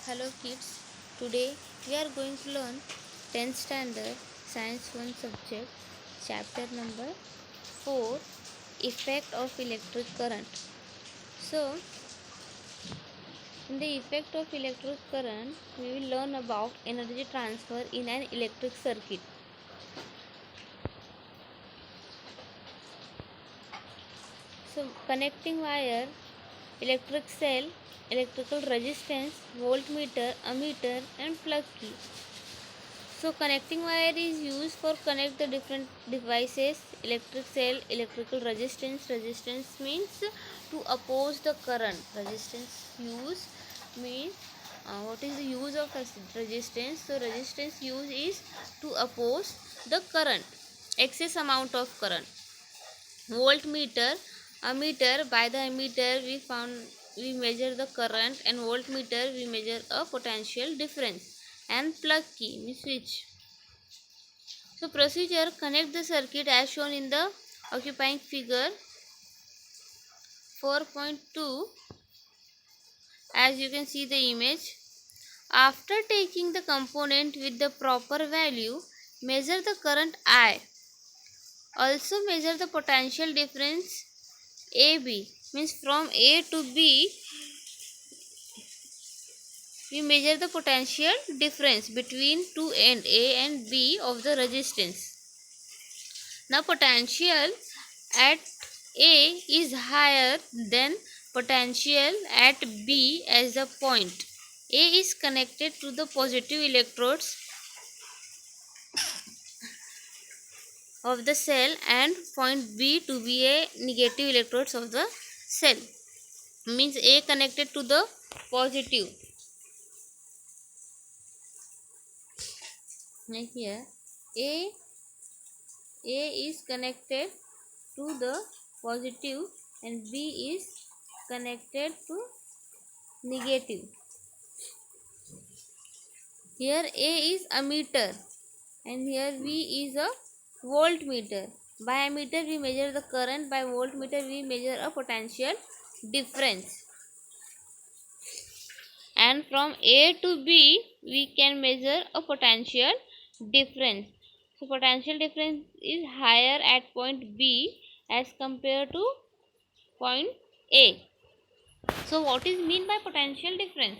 Hello kids, today we are going to learn 10th standard science 1 subject chapter number 4 effect of electric current. So in the effect of electric current we will learn about energy transfer in an electric circuit. So connecting wire, electric cell, electrical resistance, voltmeter, ammeter and plug key. So connecting wire is used for connect the different devices. Electric cell, electrical resistance. Resistance means to oppose the current. Resistance use means what is the use of resistance? So resistance use is to oppose the current, excess amount of current. Voltmeter, ammeter. By the ammeter we measure the current, and voltmeter we measure a potential difference. And plug key means switch. So procedure, connect the circuit as shown in the occupying figure 4.2. As you can see the image. After taking the component with the proper value, measure the current I. Also measure the potential difference AB. Means from A to B, we measure the potential difference between two end A and B of the resistance. Now potential at A is higher than potential at B as the point. A is connected to the positive electrodes of the cell and point B to be a negative electrodes of the cell. Means A connected to the positive. Now here A is connected to the positive and B is connected to negative. Here A is ammeter and here V is a voltmeter. By ammeter we measure the current, by voltmeter we measure a potential difference. And from A to B we can measure a potential difference. So potential difference is higher at point B as compared to point A. So what is mean by potential difference?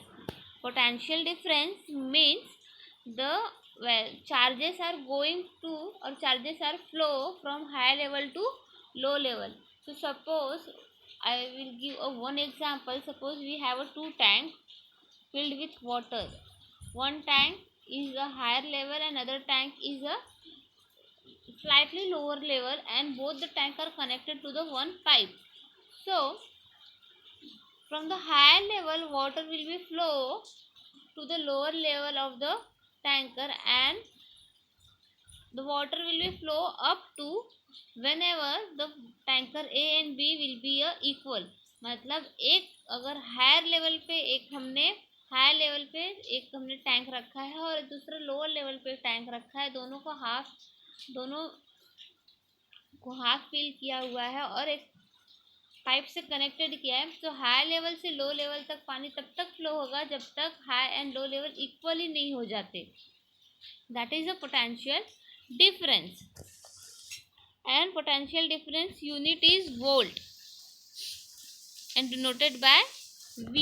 Potential difference means the charges are going to, or charges are flow from high level to low level. So suppose I will give a one example. Suppose we have a two tank filled with water. One tank is a higher level and other tank is a slightly lower level, and both the tank are connected to the one pipe. So from the higher level water will be flow to the lower level of the tanker, and the water will be flow up to whenever the tanker A and B will be equal. मतलब एक अगर higher level पे एक हमने tank रखा है और दूसरा लोअर लेवल पे टैंक रखा है, दोनों को हाफ फिल किया हुआ है और एक पाइप से कनेक्टेड किया है. तो हाई लेवल से लो लेवल तक पानी तब तक फ्लो होगा जब तक high and low level equally नहीं हो जाते. That is a potential difference. And potential difference unit is volt and denoted by V.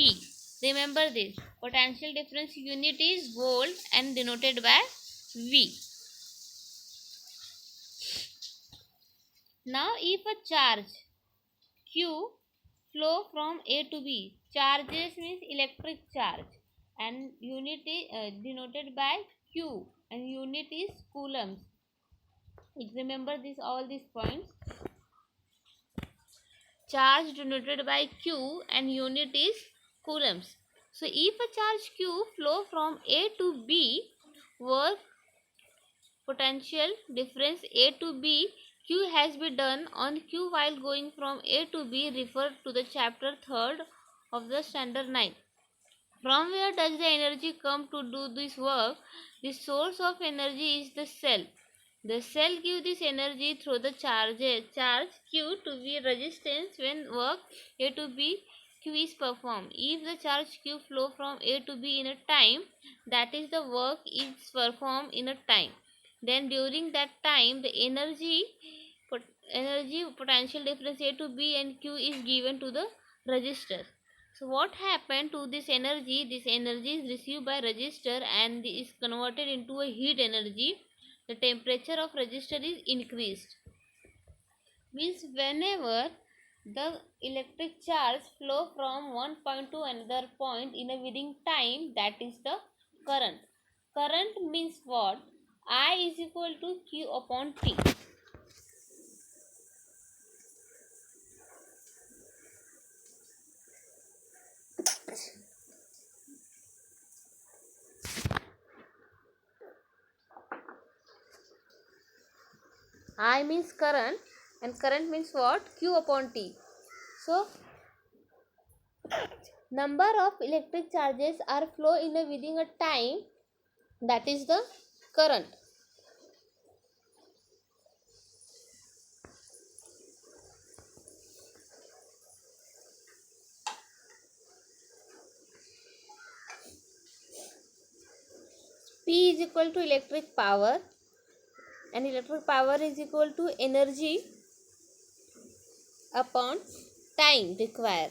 Remember this. Potential difference unit is volt and denoted by V. Now if a charge Q flow from A to B, charges means electric charge, and unit is denoted by Q and unit is coulombs. Remember this, all these points. Charge denoted by Q and unit is coulombs. So if a charge Q flow from A to B, work potential difference A to B, Q has been done on Q while going from A to B. Refer to the chapter 3rd of the standard 9. From where does the energy come to do this work? The source of energy is the cell. The cell gives this energy through the charge Q to be resistance when work A to B Q is performed. If the charge Q flow from A to B in a time, that is the work is performed in a time. Then during that time, the energy potential difference A to B and Q is given to the resistor. So what happened to this energy? This energy is received by resistor and is converted into a heat energy. The temperature of resistor is increased. Means whenever the electric charge flow from one point to another point in a within time, that is the current. Current means what? I is equal to Q upon T. I means current and current means what? Q upon T. So number of electric charges are flow in a within a time, that is the current. P is equal to electric power and electric power is equal to energy upon time required.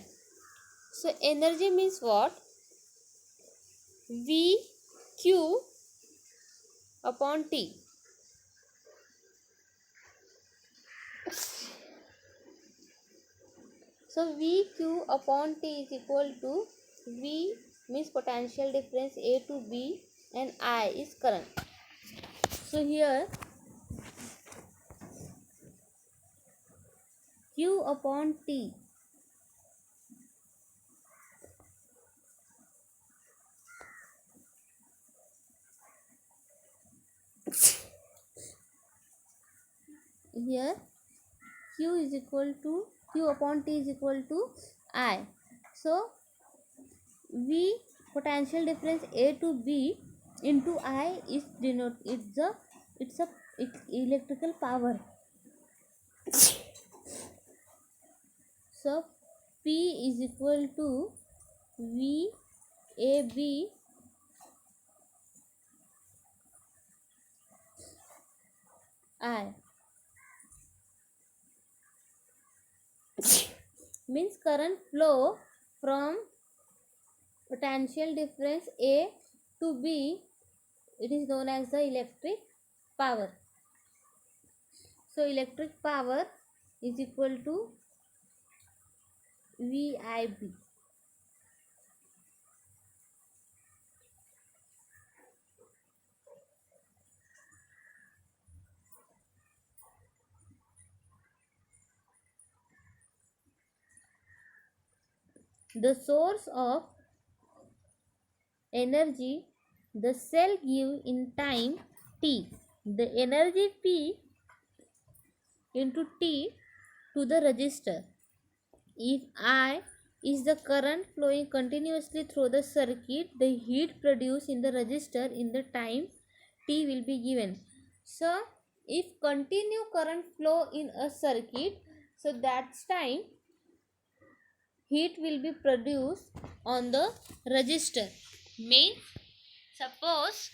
So energy means what? V Q upon T. So V Q upon T is equal to V means potential difference A to B and I is current. So here Q upon T here Q is equal to Q upon T is equal to I. So V potential difference A to B into I is it's electrical power. So P is equal to V A B I. Means current flow from potential difference A to B, it is known as the electric power. So electric power is equal to VIB. The source of energy the cell give in time T. The energy P into T to the resistor. If I is the current flowing continuously through the circuit, the heat produced in the resistor in the time T will be given. So if continue current flow in a circuit, so that's time heat will be produced on the resistor. Means suppose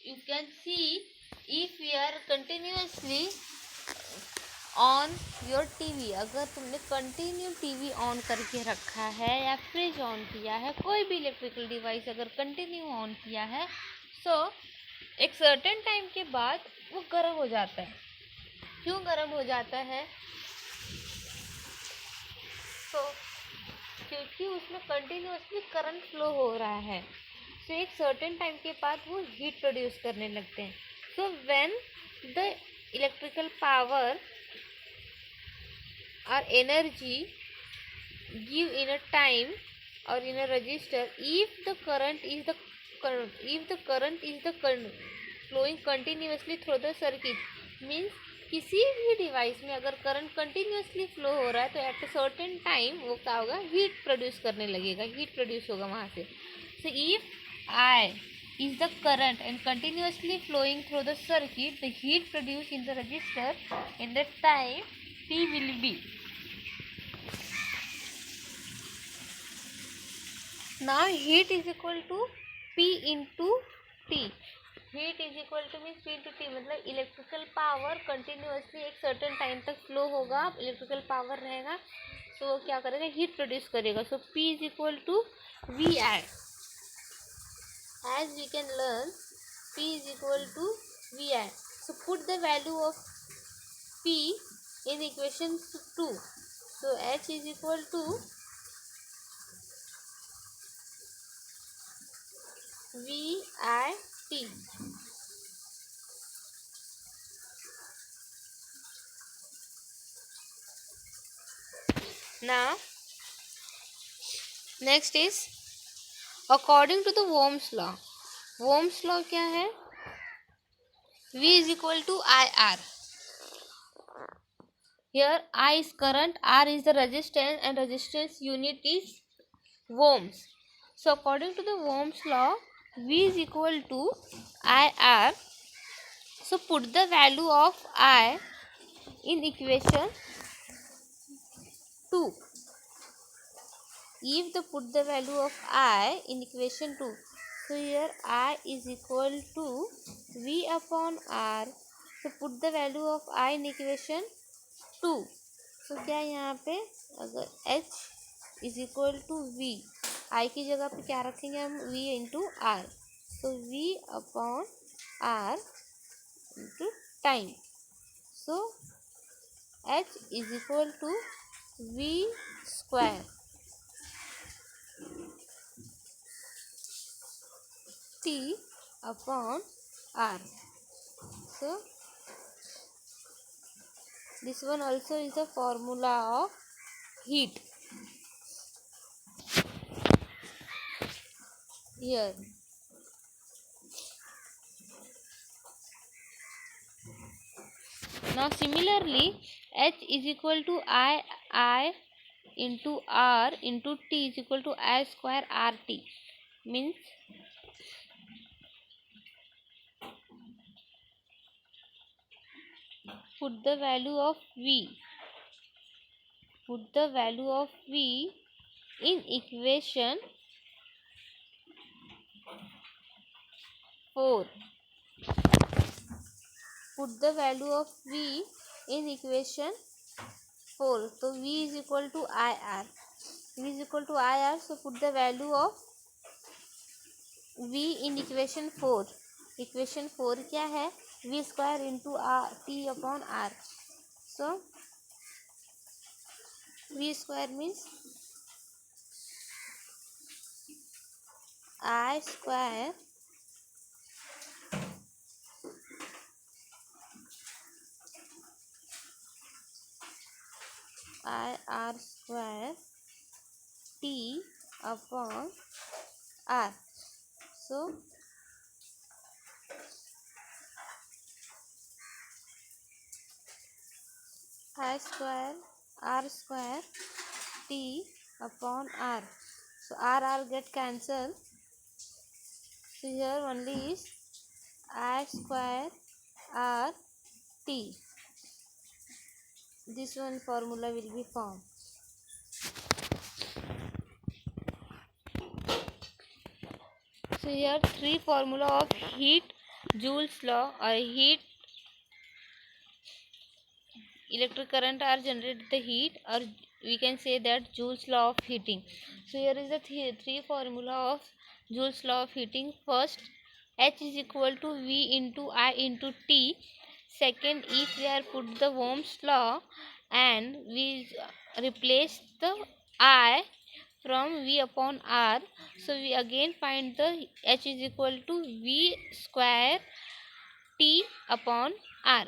you can see, if we are continuously on your TV, अगर तुमने continue TV on करके रखा है या fridge on किया है, कोई भी इलेक्ट्रिकल डिवाइस अगर कंटिन्यू ऑन किया है, तो एक सर्टेन टाइम के बाद वो गर्म हो जाता है. क्यों गर्म हो जाता है? तो क्योंकि उसमें कंटिन्यूअसली करंट फ्लो हो रहा है. तो एक सर्टेन टाइम के बाद वो हीट प्रोड्यूस करने लगते हैं. So when the electrical power or energy give in a time or in a resistor, if the current is flowing continuously through the circuit, means किसी भी डिवाइस में अगर करंट कंटिन्यूसली फ्लो हो रहा है, तो एट अ सर्टेन टाइम वो क्या होगा? हीट प्रोड्यूस करने लगेगा, हीट प्रोड्यूस होगा वहाँ से. So if I is the current and continuously flowing through the circuit, the heat produced in the resistor in that time T will be Now heat is equal to P into T. Heat is equal to means P to T, मतलब electrical power continuously एक certain time तक flow होगा, electrical power रहेगा तो वो क्या करेगा, heat produce करेगा. So P is equal to V I. As we can learn, P is equal to V I. So put the value of P in equation 2. So H is equal to V I T. Now, next is according to the Ohm's law. Ohm's law क्या है? V is equal to IR. Here I is current, R is the resistance, and resistance unit is ohms. So according to the Ohm's law, V is equal to IR. So put the value of I in equation 2. If the put the value of I in equation 2, so here I is equal to V upon R. So put the value of I in equation 2. So क्या यहाँ पे अगर H is equal to V, I की जगह पे क्या रखेंगे हम, V into R. So V upon R into time. So H is equal to V square T upon R. So this one also is the formula of heat. Here now similarly H is equal to I into R into T is equal to I square RT. Means put the value of V in equation 4. Put the value of V in equation 4. So V is equal to IR. V is equal to IR. So put the value of V in equation 4. Equation 4 क्या है, V square into R T upon R. So V square means I square I R square T upon R. So I square R square T upon R. So R get cancelled. So here only is I square R T. This one formula will be formed. So here three formula of heat, Joule's law, or heat, electric current are generated the heat, or we can say that Joule's law of heating. So here is the three formula of Joule's law of heating. First, H is equal to V into I into T. Second, if we are put the Ohm's law and we replace the I from V upon R, so we again find the H is equal to V square T upon R.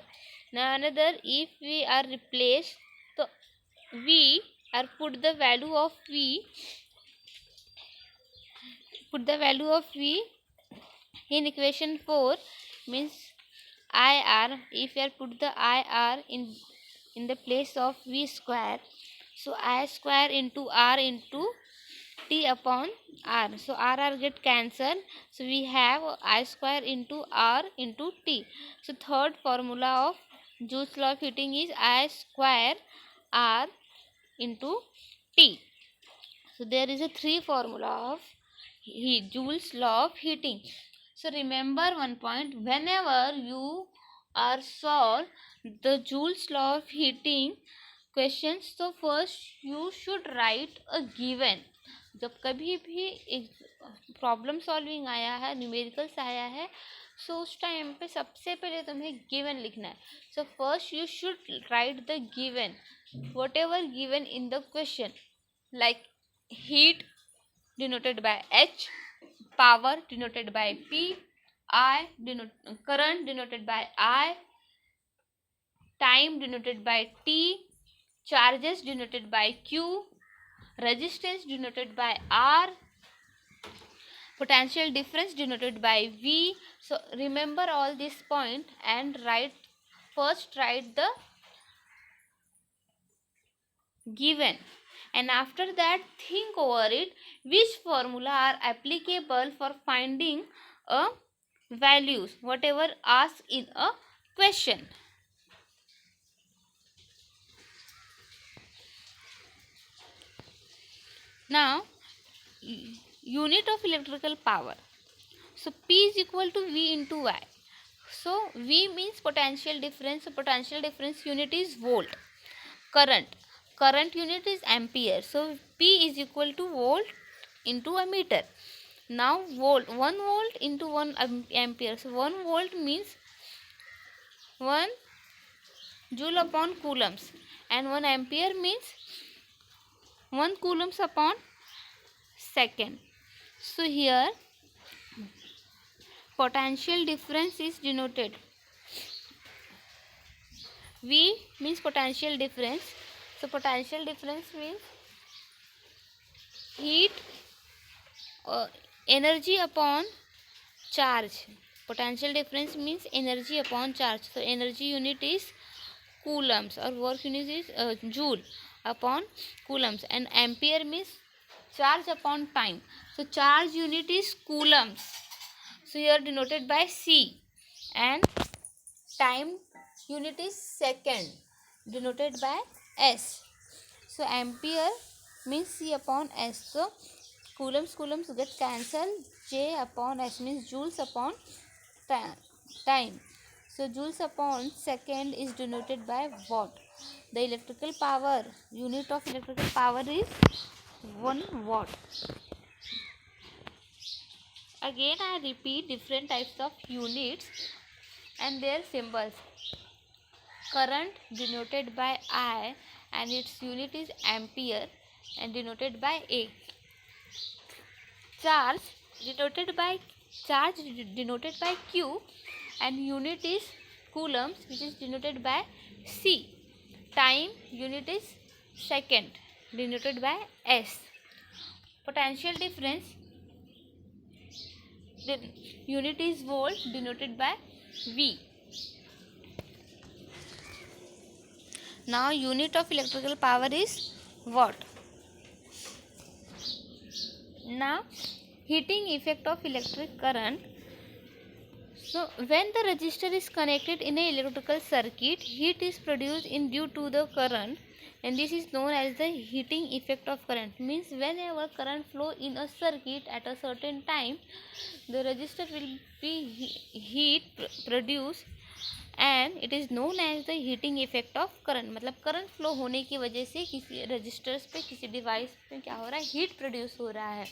Now another, if we are replace the V or put the value of V in equation 4, means IR, if we are put the IR in the place of V square, so I square into R into T upon R. So R get cancelled. So we have I square into R into T. So third formula of Joule's law of heating is I square R into T. So there is a three formula of Joule's law of heating. So remember one point, whenever you are solve the Joule's law of heating questions, तो first you should write a given. जब कभी भी एक problem solving आया है, numericals आया है, सो उस टाइम पे सबसे पहले तुम्हें गिवन लिखना है. So first you should write the given, what ever given in the question, like heat denoted by H, power denoted by P, current denoted by I, time denoted by T, charges denoted by Q, resistance denoted by R, potential difference denoted by V. So remember all this point and first write the given, and after that think over it which formula are applicable for finding a values whatever asked in a question. Now unit of electrical power. So P is equal to V into I. So V means potential difference. So potential difference unit is volt. Current unit is ampere. So P is equal to volt into a meter. Now volt, 1 volt into 1 ampere. So 1 volt means 1 joule upon coulombs, and 1 ampere means 1 coulombs upon second. So here potential difference is denoted. V means potential difference. So potential difference means heat, energy upon charge. Potential difference means energy upon charge. So energy unit is coulombs, or work unit is joule upon coulombs, and ampere means charge upon time. So charge unit is coulombs. So here denoted by C, and time unit is second, denoted by S. So ampere means C upon S. So coulombs get cancelled. J upon S means joules upon time. So joules upon second is denoted by watt. The electrical power, unit of electrical power is 1 watt. Again I repeat different types of units and their symbols. Current denoted by I and its unit is ampere and denoted by A. Charge denoted by Q and unit is coulombs, which is denoted by C. Time unit is second, denoted by S. Potential difference, the unit is volt, denoted by V. Now unit of electrical power is watt. Now heating effect of electric current. So when the resistor is connected in an electrical circuit, heat is produced in due to the current, and this is known as the heating effect of current. Means whenever current flow in a circuit at a certain time, the resistor will be heat produced, and it is known as the heating effect of current. मतलब current flow होने की वजह से किसी registers पे, किसी device पे क्या हो रहा है, हीट प्रोड्यूस हो रहा है.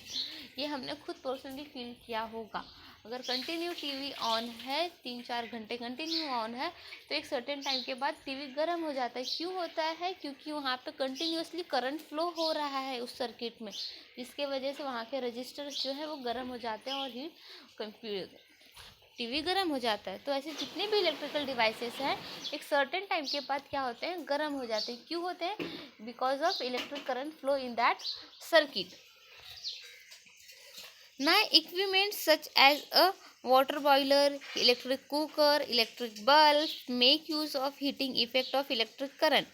ये हमने खुद पर्सनली फील किया होगा. अगर कंटिन्यू टीवी ऑन है, 3-4 घंटे कंटिन्यू ऑन है, तो एक सर्टेन टाइम के बाद टीवी गर्म हो जाता है. क्यों होता है? क्योंकि वहाँ पे कंटिन्यूसली करंट फ्लो हो रहा है उस सर्किट में, जिसके वजह से वहाँ के रजिस्टर्स जो है वो गर्म हो जाते हैं और टीवी गर्म हो जाता है. तो ऐसे जितने भी इलेक्ट्रिकल डिवाइसेस हैं, एक सर्टेन टाइम के बाद क्या होते हैं, गर्म हो जाते हैं. क्यों होते हैं? Because of electric current flow in that circuit. Now equipment such as a water boiler, electric cooker, electric bulb make use of heating effect of electric current.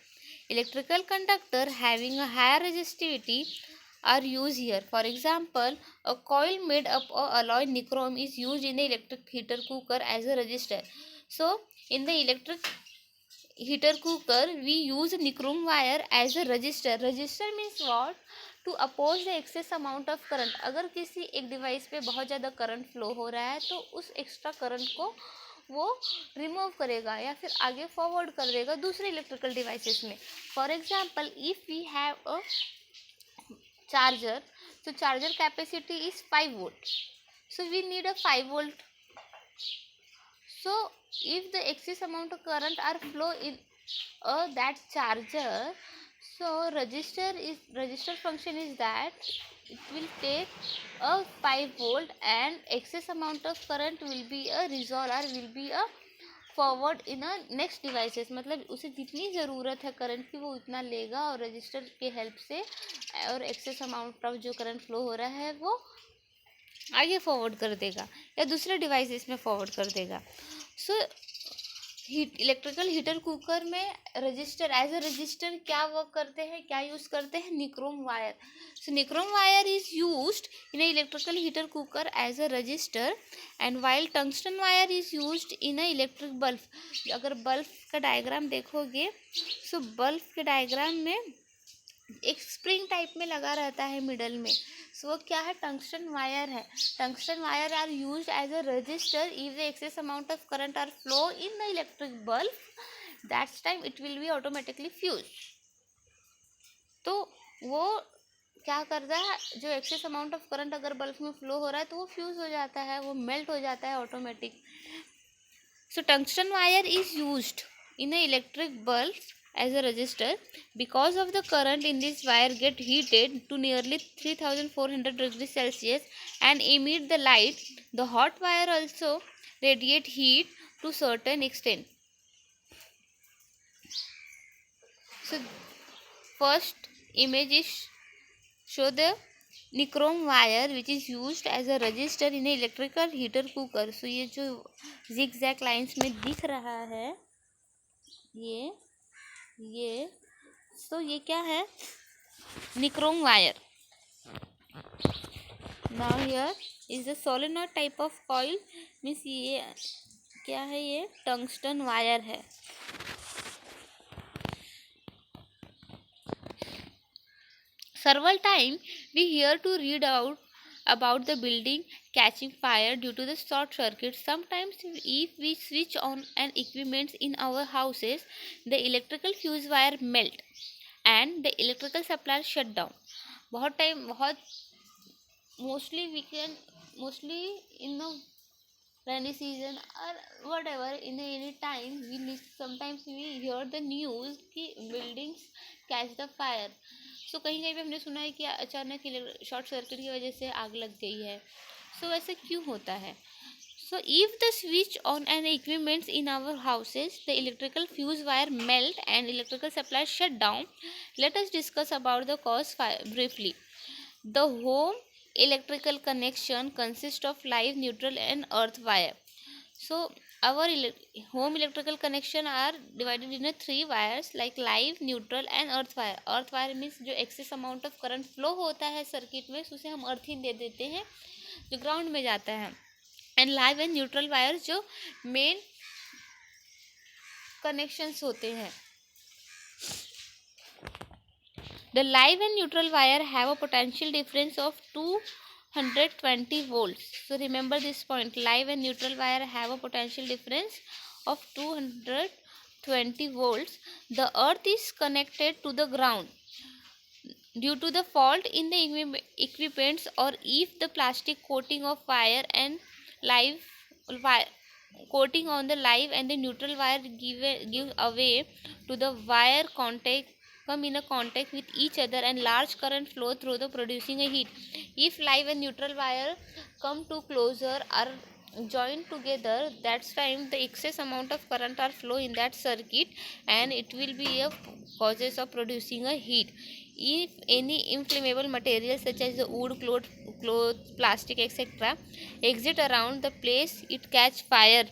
Electrical conductor having a higher resistivity are used here. For example, a coil made up of alloy nichrome is used in the electric heater cooker as a resistor. So in the electric heater cooker we use nichrome wire as a resistor. Resistor means what? To oppose the excess amount of current, अगर किसी एक device पे बहुत ज़्यादा current flow हो रहा है तो उस एक्स्ट्रा करंट को वो रिमूव करेगा या फिर आगे फॉरवर्ड कर देगा दूसरे इलेक्ट्रिकल डिवाइसेस में. For example, if we have a charger, so charger capacity is 5 volt, so we need a 5 volt. So if the excess amount of current are flow in that charger, so register function is that it will take a 5 volt and excess amount of current will be a resolve or will be a forward in a next devices, मतलब उसे जितनी ज़रूरत है current की वो उतना लेगा और रजिस्टर के हेल्प से और एक्सेस अमाउंट ऑफ जो करंट फ्लो हो रहा है वो आगे फॉरवर्ड कर देगा या दूसरे डिवाइसेस में फॉरवर्ड कर देगा. सो इलेक्ट्रिकल हीटर कुकर में रजिस्टर एज अ रजिस्टर क्या वर्क करते हैं, क्या यूज़ करते हैं, nichrome wire. So nichrome wire is used in a electrical heater cooker as a resistor and while tungsten wire is used in a electric bulb. अगर bulb का diagram देखोगे, so bulb के diagram में एक spring type में लगा रहता है मिडल में, सो वो क्या है, टंगस्टन वायर है. Tungsten wire are used as a resistor if the excess amount of current are flow in the electric bulb, that's time it will be automatically fuse. तो वो क्या करता है, जो एक्सेस अमाउंट ऑफ करंट अगर bulb में flow हो रहा है तो वो फ्यूज हो जाता है, वो मेल्ट हो जाता है automatic. So tungsten wire is used in a electric bulb as a resistor because of the current in this wire get heated to nearly 3400 degrees Celsius and emit the light. The hot wire also radiate heat to certain extent. So first image is show the nichrome wire which is used as a resistor in a electrical heater cooker. So ये जो zigzag lines में दिख रहा है ये तो ये क्या है, nichrome wire. Now here is the solenoid type of coil, means ये क्या है, ये टंगस्टन वायर है. Several times we hear to read out about the building catching fire due to the short circuit. Sometimes if we switch on an equipment in our houses, the electrical fuse wire melt and the electrical supply shut down. बहुत mostly in the rainy season or whatever in any time sometimes we hear the news कि buildings catch the fire. सो कहीं कहीं पे हमने सुना है कि अचानक शॉर्ट सर्किट की वजह से आग लग गई है. सो वैसे क्यों होता है? So if the switch on an equipments in our houses the electrical fuse wire melt and electrical supply shut down. Let us discuss about the cause briefly. The home electrical connection consists of live, neutral and earth wire. So our home electrical connection are divided in 3 wires like live, neutral and earth wire. earth wire means जो excess amount of current flow होता है circuit में उसे हम earthing दे देते हैं जो ground में जाता है. And live and neutral wire जो मेन कनेक्शंस होते हैं. The live and neutral wire have a potential difference of 220 volts. So remember this point. Live and neutral wire have a potential difference of 220 volts. The earth is connected to the ground. Due to the fault in the equipments or if the plastic coating of wire and live wire coating on the live and the neutral wire give away to the wire contact come in a contact with each other and large current flow through the producing a heat. If live and neutral wire come too closer or joined together, that's time the excess amount of current or flow in that circuit and it will be a causes of producing a heat. If any inflammable material such as the wood, cloth, plastic etc exit around the place, it catch fire.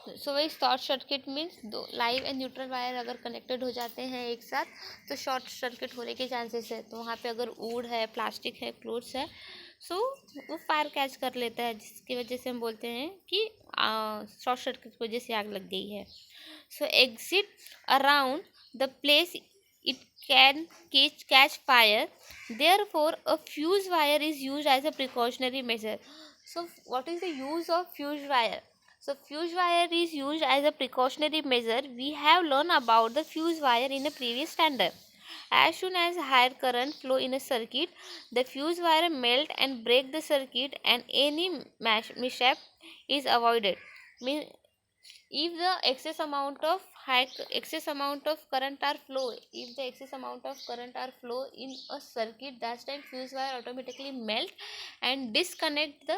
सो वही short circuit means दो live and neutral wire अगर connected हो जाते हैं एक साथ तो short circuit होने के चांसेस है. तो वहाँ पे अगर वुड है, प्लास्टिक है, क्लोथ्स है, सो वो फायर कैच कर लेता है जिसकी वजह से हम बोलते हैं कि शॉर्ट सर्किट की वजह से आग लग गई है. So exit around the place it can catch fire. Therefore, a fuse wire is used as a precautionary measure. So, what is the use of fuse wire? So, fuse wire is used as a precautionary measure. We have learned about the fuse wire in a previous standard. As soon as higher current flow in a circuit, the fuse wire melt and break the circuit, and any mishap is avoided. Mean, if the excess amount of current are flow, if the excess amount of current are flow in a circuit, that time fuse wire automatically melt and disconnect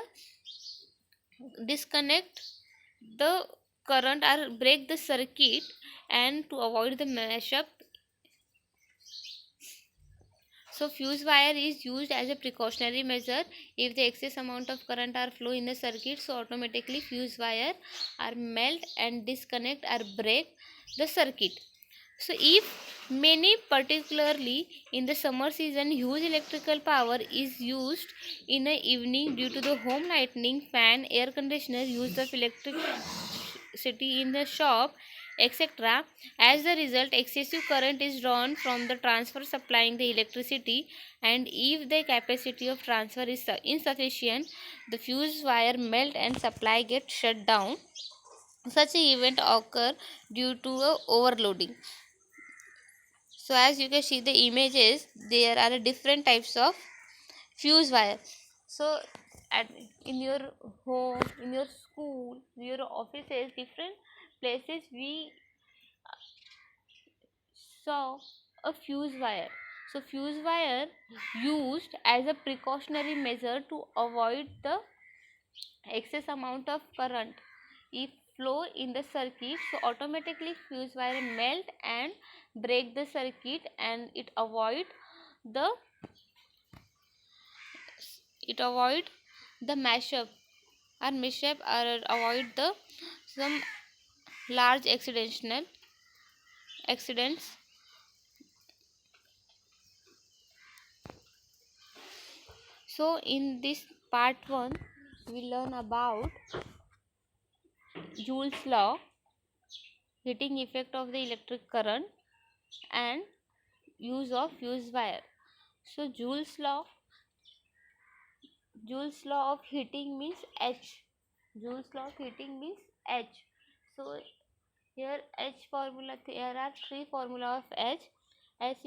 the current or break the circuit, and to avoid the mashup. So fuse wire is used as a precautionary measure if the excess amount of current or flow in the circuit, so automatically fuse wire are melt and disconnect or break the circuit. So if many, particularly in the summer season, huge electrical power is used in the evening due to the home lighting, fan, air conditioner, use of electricity in the shop, etc. As a result, excessive current is drawn from the transformer supplying the electricity, and if the capacity of transfer is insufficient, the fuse wire melt and supply gets shut down. Such an event occur due to overloading. So as you can see the images, there are different types of fuse wire. So at in your home, in your school, in your offices, different places, we saw a fuse wire. So fuse wire used as a precautionary measure to avoid the excess amount of current if flow in the circuit, so automatically fuse wire melt and break the circuit, and the avoid the mashup or mishap, or avoid the some large accidents. So in this part 1 we learn about Joule's law, heating effect of the electric current, and use of fuse wire. So Joule's law of heating means H. Joule's law of heating means H. So here H formula, there are three formula of H. H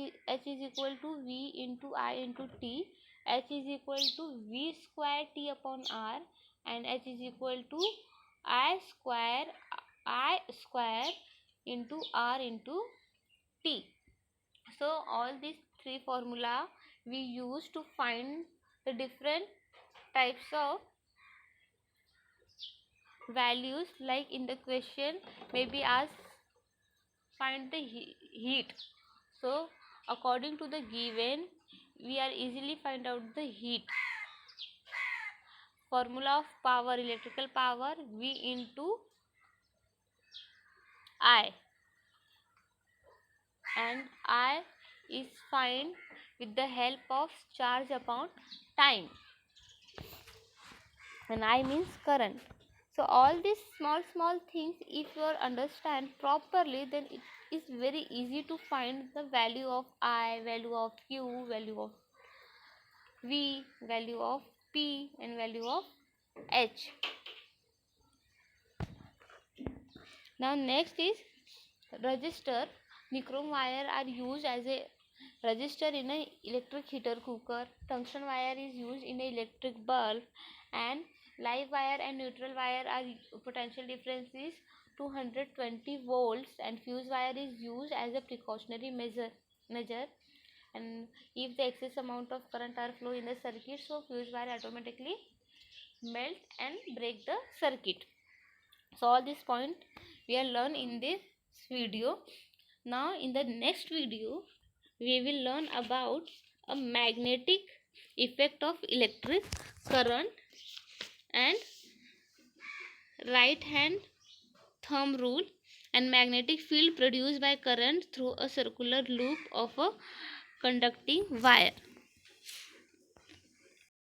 is equal to V into I into T. H is equal to V square T upon R, and H is equal to I square into R into T. So all these three formula we use to find the different types of values, like in the question maybe asked find the heat. So according to the given, we are easily find out the heat. Formula of power, electrical power, V into I, and I is find with the help of charge upon time, and I means current. So all these small things, if you understand properly, then it is very easy to find the value of I, value of Q, value of V, value of P, and value of H. Now next is resistor. Nichrome wire are used as a resistor in a electric heater cooker. Tungsten wire is used in a electric bulb, and live wire and neutral wire are potential difference is 220 volts, and fuse wire is used as a precautionary measure. And if the excess amount of current or flow in the circuit, so fuse wire automatically melt and break the circuit. So all this point we have learned in this video. Now in the next video we will learn about a magnetic effect of electric current and right hand thumb rule, and magnetic field produced by current through a circular loop of a conducting wire.